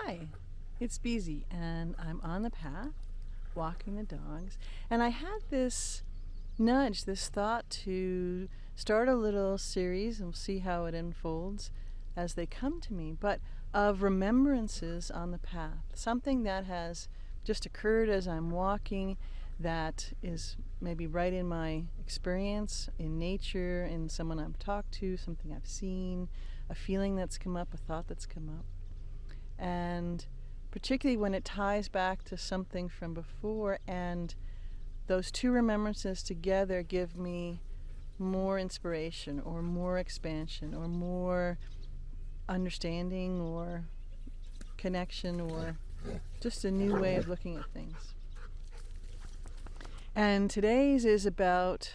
Hi, it's Beezy, and I'm on the path, walking the dogs, and I had this nudge, this thought to start a little series, and we'll see how it unfolds as they come to me, but of remembrances on the path, something that has just occurred as I'm walking that is maybe right in my experience, in nature, in someone I've talked to, something I've seen, a feeling that's come up, a thought that's come up. And particularly when it ties back to something from before, and those two remembrances together give me more inspiration or more expansion or more understanding or connection or just a new way of looking at things. And today's is about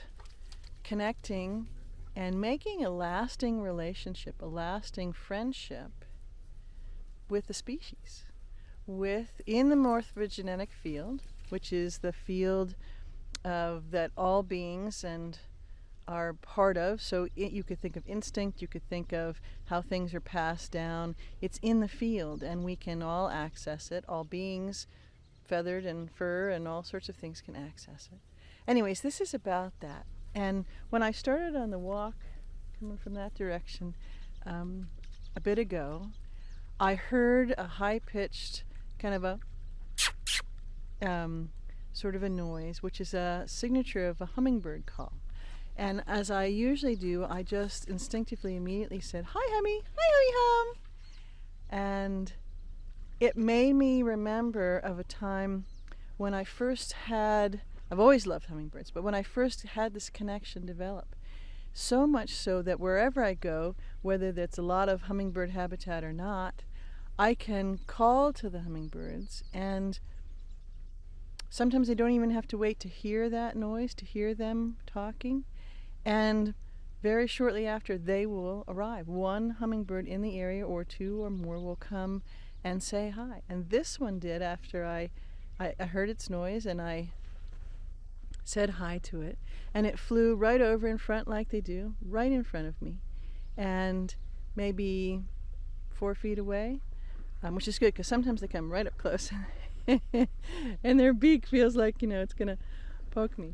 connecting and making a lasting relationship, a lasting friendship with the species, in the morphogenetic field, which is the field of that all beings and are part of. So you could think of instinct, you could think of how things are passed down. It's in the field, and we can all access it. All beings, feathered and fur and all sorts of things, can access it. Anyways, this is about that. And when I started on the walk, coming from that direction, a bit ago, I heard a high-pitched kind of a sort of a noise, which is a signature of a hummingbird call. And as I usually do, I just instinctively immediately said, "Hi, hummy! Hi, hummy hum!" And it made me remember of a time when I first had, I've always loved hummingbirds, but when I first had this connection develop, so much so that wherever I go, whether that's a lot of hummingbird habitat or not, I can call to the hummingbirds, and sometimes I don't even have to wait to hear that noise, to hear them talking, and very shortly after they will arrive. One hummingbird in the area or two or more will come and say hi. And this one did after I heard its noise and I said hi to it, and it flew right over in front like they do, right in front of me, and maybe 4 feet away, which is good because sometimes they come right up close and their beak feels like, it's gonna poke me.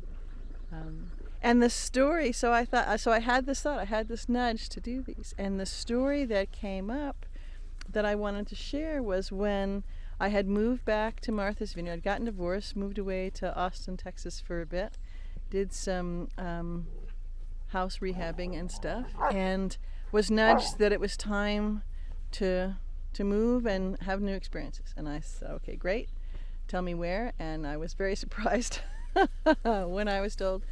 And the story, so I had this thought, I had this nudge to do these, and the story that came up that I wanted to share was when I had moved back to Martha's Vineyard. I'd gotten divorced, moved away to Austin, Texas for a bit, did some house rehabbing and stuff, and was nudged that it was time to move and have new experiences. And I said, okay, great, tell me where. And I was very surprised when I was told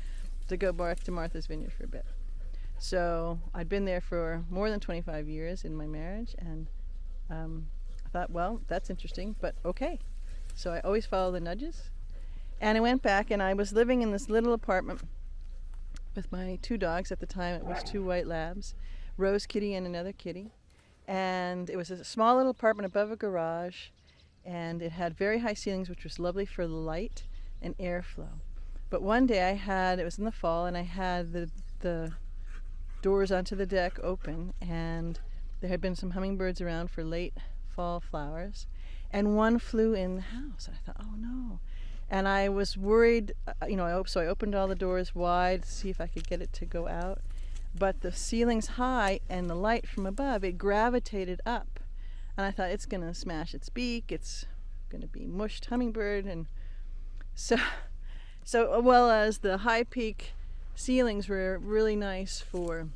to go back to Martha's Vineyard for a bit. So I'd been there for more than 25 years in my marriage, and I thought, well, that's interesting, but okay. So I always follow the nudges. And I went back, and I was living in this little apartment with my 2 dogs. At the time, it was 2 white labs, Rose Kitty and another kitty. And it was a small little apartment above a garage, and it had very high ceilings, which was lovely for light and airflow. But one day it was in the fall, and I had the doors onto the deck open, and there had been some hummingbirds around for late fall flowers, and one flew in the house. And I thought, oh no. And I was worried, so I opened all the doors wide to see if I could get it to go out. But the ceiling's high, and the light from above, it gravitated up. And I thought, it's going to smash its beak, it's going to be mushed hummingbird. And so well as the high peak ceilings were really nice for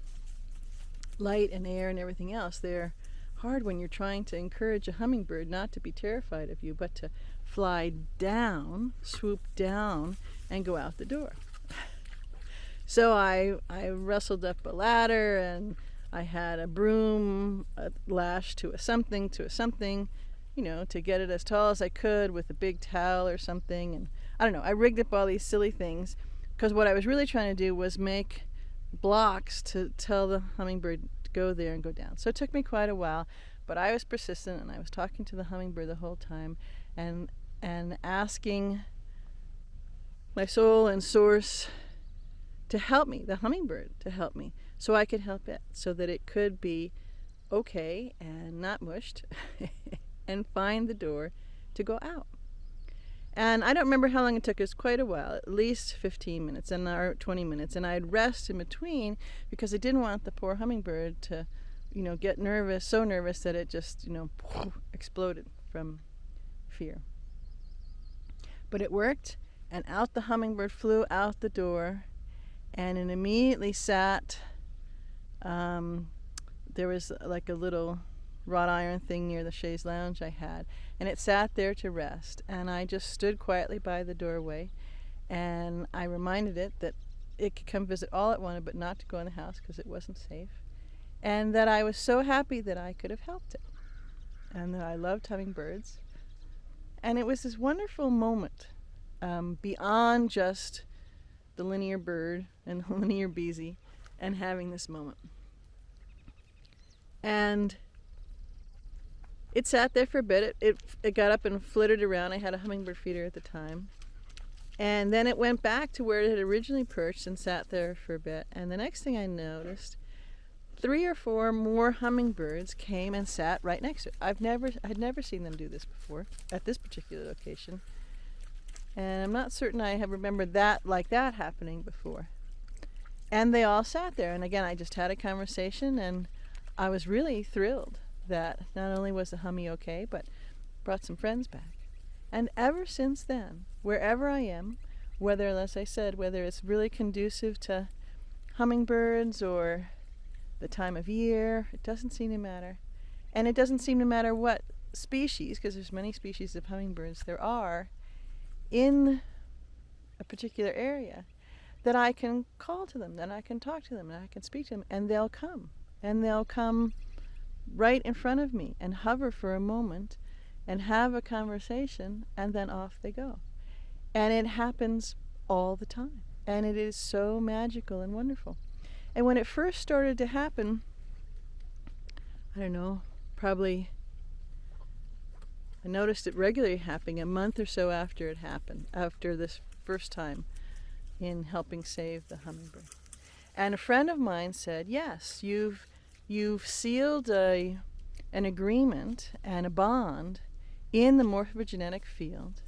light and air and everything else, they're hard when you're trying to encourage a hummingbird not to be terrified of you, but to fly down, swoop down, and go out the door. So I wrestled up a ladder, and I had a broom lashed to a something, to get it as tall as I could with a big towel or something. And I don't know, I rigged up all these silly things, because what I was really trying to do was make blocks to tell the hummingbird to go there and go down. So it took me quite a while, but I was persistent, and I was talking to the hummingbird the whole time, and asking my soul and source to help me, the hummingbird to help me, so I could help it, so that it could be okay and not mushed and find the door to go out. And I don't remember how long it took. It was quite a while, at least 15 minutes or 20 minutes. And I'd rest in between because I didn't want the poor hummingbird to, get nervous, so nervous that it just, exploded from fear. But it worked, and out the hummingbird flew out the door, and it immediately sat. There was like a little wrought iron thing near the chaise lounge I had, and it sat there to rest. And I just stood quietly by the doorway, and I reminded it that it could come visit all it wanted, but not to go in the house because it wasn't safe, and that I was so happy that I could have helped it, and that I loved hummingbirds. And it was this wonderful moment, beyond just the linear bird and the linear beezy, and having this moment. And it sat there for a bit. It got up and flittered around. I had a hummingbird feeder at the time. And then it went back to where it had originally perched and sat there for a bit. And the next thing I noticed, 3 or 4 more hummingbirds came and sat right next to it. I'd never seen them do this before at this particular location. And I'm not certain I have remembered that happening before. And they all sat there. And again, I just had a conversation, and I was really thrilled that not only was the hummy okay, but brought some friends back. And ever since then, wherever I am, whether, as I said, whether it's really conducive to hummingbirds or the time of year, it doesn't seem to matter. And it doesn't seem to matter what species, because there's many species of hummingbirds there are in a particular area, that I can call to them, that I can talk to them, that I can speak to them, and they'll come. And they'll come right in front of me and hover for a moment and have a conversation, and then off they go. And it happens all the time. And it is so magical and wonderful. And when it first started to happen, I don't know, probably I noticed it regularly happening a month or so after it happened, after this first time in helping save the hummingbird. And a friend of mine said, yes, you've sealed an agreement and a bond in the morphogenetic field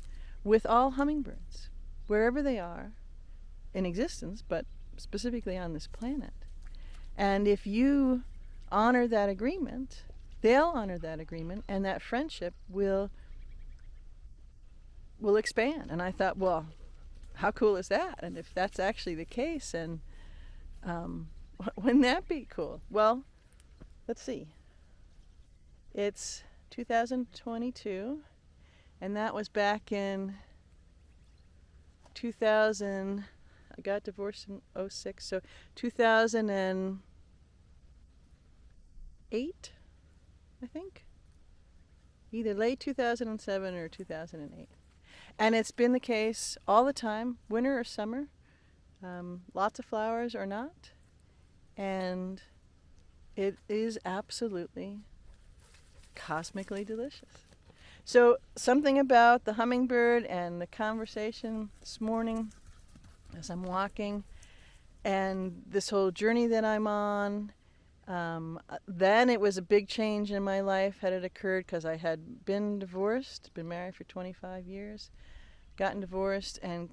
with all hummingbirds, wherever they are in existence, but specifically on this planet. And if you honor that agreement, they'll honor that agreement, and that friendship will expand. And I thought, well, how cool is that? And if that's actually the case, and wouldn't that be cool? Well, let's see. It's 2022, and that was back in 2000. I got divorced in 2006, so 2008, I think. Either late 2007 or 2008. And it's been the case all the time, winter or summer, lots of flowers or not. And it is absolutely cosmically delicious. So something about the hummingbird and the conversation this morning as I'm walking, and this whole journey that I'm on, then it was a big change in my life had it occurred, because I had been divorced, been married for 25 years, gotten divorced, and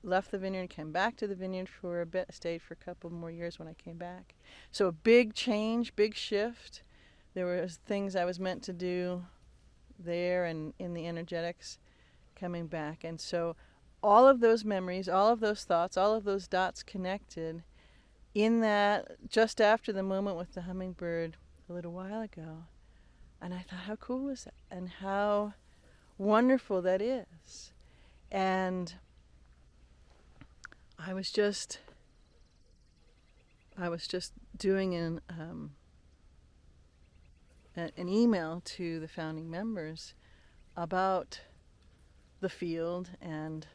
left the vineyard, came back to the vineyard for a bit, stayed for a couple more years when I came back. So a big change, big shift. There was things I was meant to do there and in the energetics coming back. And so all of those memories, all of those thoughts, all of those dots connected in that just after the moment with the hummingbird a little while ago. And I thought, how cool is that? And how wonderful that is. And I was just doing an email to the founding members about the field and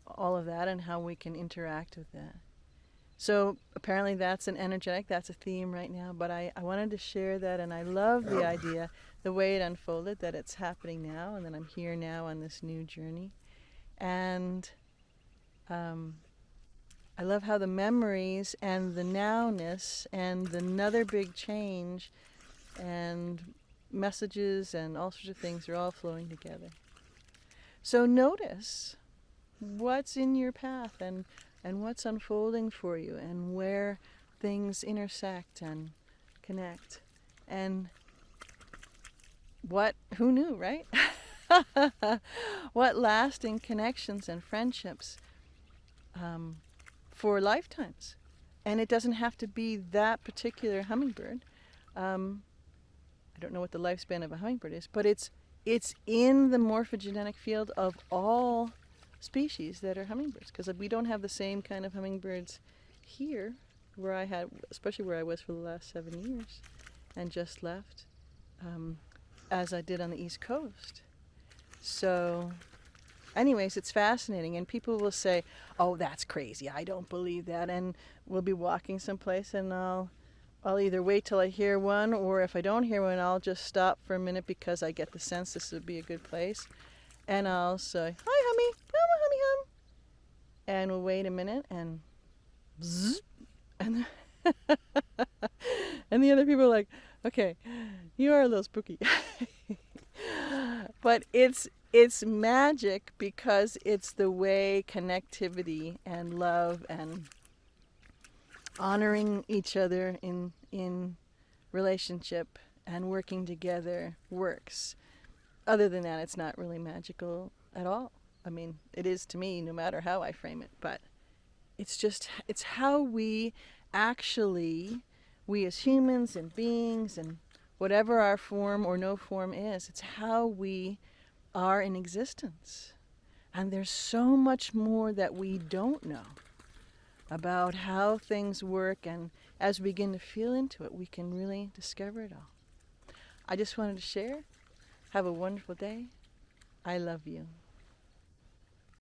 all of that and how we can interact with that. So apparently that's an energetic, that's a theme right now, but I wanted to share that, and I love the idea, the way it unfolded, that it's happening now and that I'm here now on this new journey. And I love how the memories and the nowness and another big change and messages and all sorts of things are all flowing together. So notice what's in your path and what's unfolding for you and where things intersect and connect. And who knew, right? What lasting connections and friendships for lifetimes. And it doesn't have to be that particular hummingbird. I don't know what the lifespan of a hummingbird is, but it's in the morphogenetic field of all species that are hummingbirds, because we don't have the same kind of hummingbirds here especially where I was for the last 7 years and just left, as I did on the East Coast. So anyways, it's fascinating, and people will say, oh, that's crazy, I don't believe that, and we'll be walking someplace and I'll either wait till I hear one, or if I don't hear one, I'll just stop for a minute because I get the sense this would be a good place. And I'll say, hi, hummy, come on, hummy, hum. And we'll wait a minute, and zzz, and and the other people are like, okay, you are a little spooky. But it's magic because it's the way connectivity and love and honoring each other in relationship and working together works. Other than that, it's not really magical at all. I mean, it is to me, no matter how I frame it, but it's how we actually, we as humans and beings and whatever our form or no form is, it's how we are in existence. And there's so much more that we don't know about how things work, and as we begin to feel into it, we can really discover it all. I just wanted to share. Have a wonderful day. I love you.